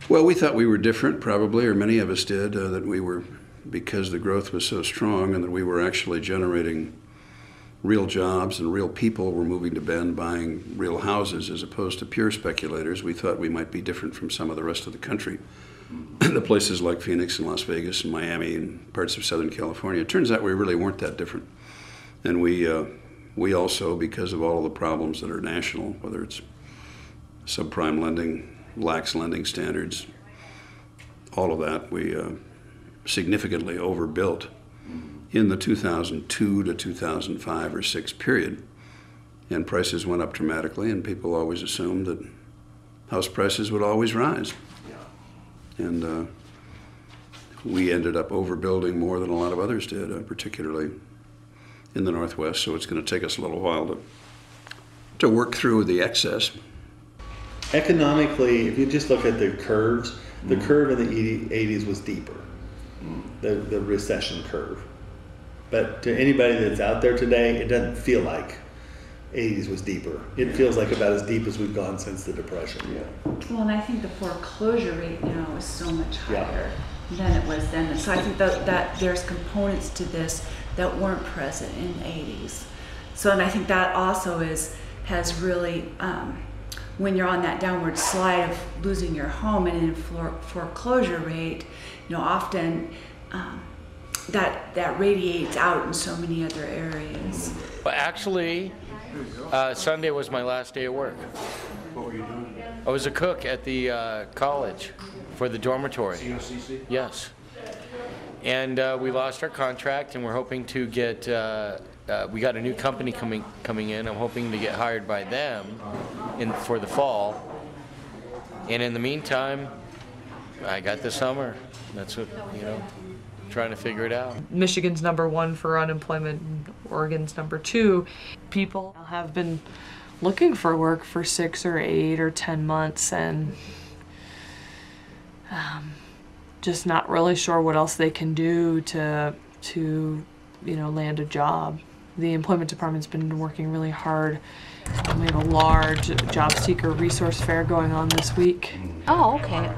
Well, we thought we were different, probably, or many of us did, that we were, because the growth was so strong and that we were actually generating real jobs and real people were moving to Bend buying real houses as opposed to pure speculators. We thought we might be different from some of the rest of the country. The places like Phoenix and Las Vegas and Miami and parts of Southern California. It turns out we really weren't that different. And we also, because of all of the problems that are national, whether it's subprime lending, lax lending standards, all of that, we significantly overbuilt in the 2002 to 2005 or 6 period. And prices went up dramatically, and people always assumed that house prices would always rise. And we ended up overbuilding more than a lot of others did, particularly in the Northwest, so it's going to take us a little while to work through the excess. Economically, if you just look at the curves, the curve in the 80s was deeper, the recession curve. But to anybody that's out there today, it doesn't feel like 80s was deeper. It feels like about as deep as we've gone since the Depression. Well, and I think the foreclosure rate now is so much higher than it was then. So I think that there's components to this that weren't present in the 80s. So, and I think that also has really, when you're on that downward slide of losing your home and in foreclosure rate, often that radiates out in so many other areas. Well, actually, Sunday was my last day of work. What were you doing? I was a cook at the college for the dormitory. COCC? Yes. And we lost our contract, and we're hoping to get, we got a new company coming in. I'm hoping to get hired by them for the fall. And in the meantime, I got the summer. That's what, trying to figure it out. Michigan's #1 for unemployment, and Oregon's #2. People have been looking for work for 6 or 8 or 10 months and just not really sure what else they can do to land a job. The employment department's been working really hard. We have a large job seeker resource fair going on this week. Oh, okay.